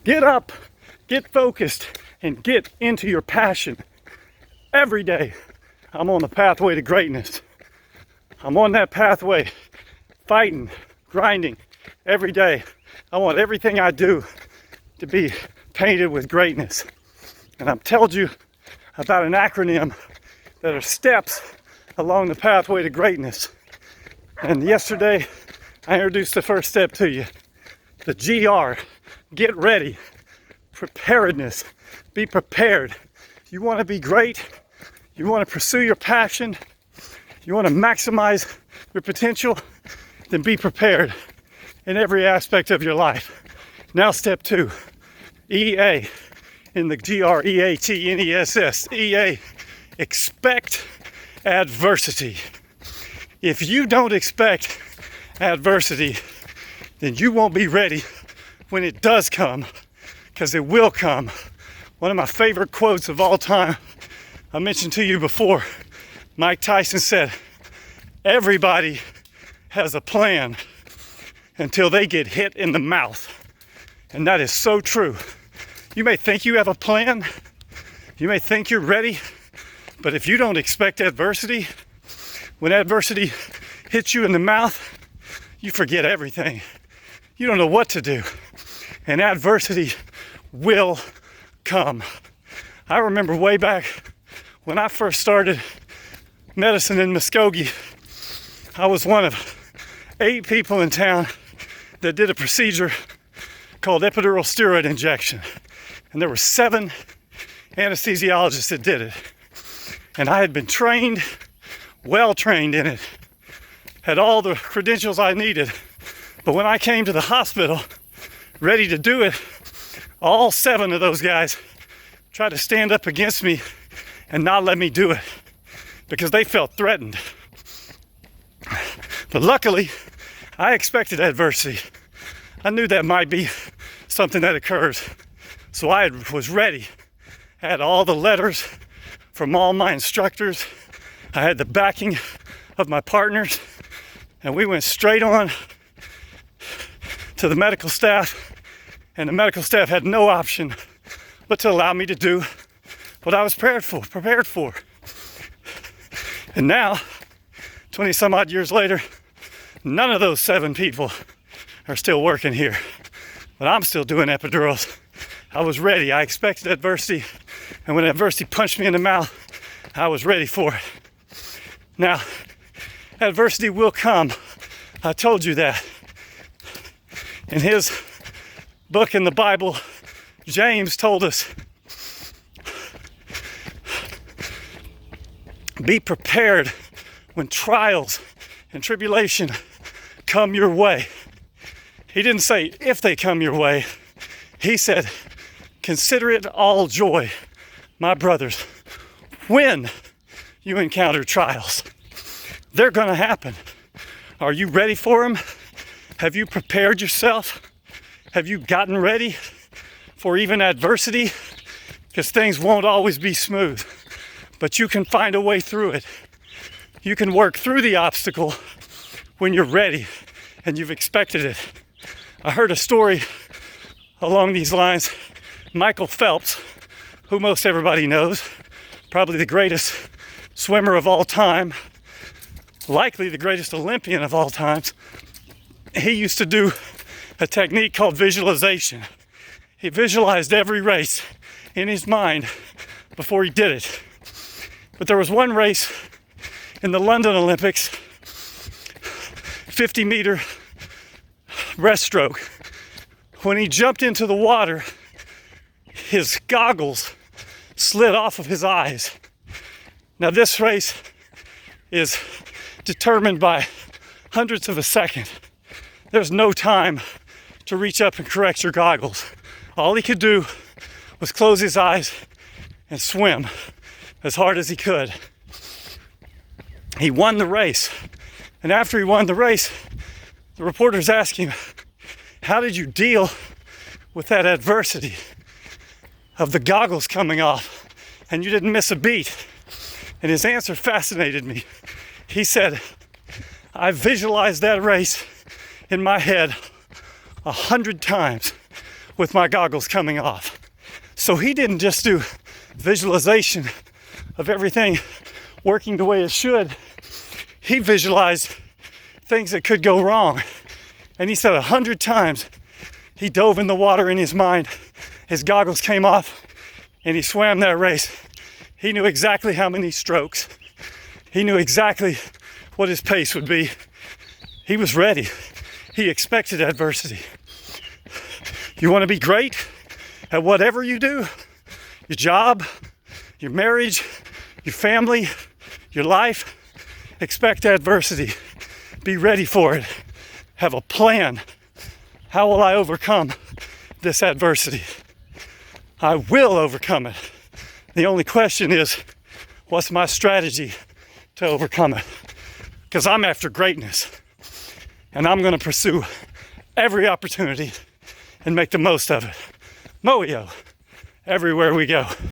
Get up, get focused, and get into your passion. Every day, I'm on the pathway to greatness. I'm on that pathway, fighting, grinding every day. I want everything I do to be painted with greatness. And I've told you about an acronym that are steps along the pathway to greatness. And yesterday, I introduced the first step to you. The GR, get ready, preparedness, be prepared. You want to be great, you want to pursue your passion, you want to maximize your potential, then be prepared in every aspect of your life. Now step 2, EA, in the GREATNESS, EA, expect adversity. If you don't expect adversity, then you won't be ready when it does come, because it will come. One of my favorite quotes of all time, I mentioned to you before, Mike Tyson said, everybody has a plan until they get hit in the mouth. And that is so true. You may think you have a plan, you may think you're ready, but if you don't expect adversity, when adversity hits you in the mouth, you forget everything. You don't know what to do. And adversity will come. I remember way back when I first started medicine in Muskogee, I was one of 8 people in town that did a procedure called epidural steroid injection. And there were 7 anesthesiologists that did it. And I had been trained, well trained in it, had all the credentials I needed. But when I came to the hospital, ready to do it, all 7 of those guys tried to stand up against me and not let me do it because they felt threatened. But luckily, I expected adversity. I knew that might be something that occurs. So I was ready. I had all the letters from all my instructors. I had the backing of my partners. And we went straight on to the medical staff. And the medical staff had no option but to allow me to do what I was prepared for. And now, 20 some odd years later, none of those 7 people are still working here. But I'm still doing epidurals. I was ready. I expected adversity. And when adversity punched me in the mouth, I was ready for it. Now, adversity will come. I told you that. In his book in the Bible, James told us, be prepared when trials and tribulation come your way. He didn't say if they come your way. He said, consider it all joy, my brothers, when you encounter trials. They're going to happen. Are you ready for them? Have you prepared yourself? Have you gotten ready for even adversity? Because things won't always be smooth, but you can find a way through it. You can work through the obstacle when you're ready and you've expected it. I heard a story along these lines. Michael Phelps, who most everybody knows, probably the greatest swimmer of all time, likely the greatest Olympian of all times. He used to do a technique called visualization. He visualized every race in his mind before he did it. But there was one race in the London Olympics, 50-meter breaststroke. When he jumped into the water, his goggles slid off of his eyes. Now this race is determined by hundredths of a second. There's no time to reach up and correct your goggles. All he could do was close his eyes and swim as hard as he could. He won the race. And after he won the race, the reporters asked him, how did you deal with that adversity of the goggles coming off and you didn't miss a beat? And his answer fascinated me. He said, I visualized that race in my head 100 times with my goggles coming off. So he didn't just do visualization of everything working the way it should. He visualized things that could go wrong. And he said 100 times he dove in the water in his mind. His goggles came off and he swam that race. He knew exactly how many strokes. He knew exactly what his pace would be. He was ready. He expected adversity. You want to be great at whatever you do, your job, your marriage, your family, your life, expect adversity. Be ready for it. Have a plan. How will I overcome this adversity? I will overcome it. The only question is, what's my strategy to overcome it? Because I'm after greatness. And I'm going to pursue every opportunity and make the most of it. Moio, everywhere we go.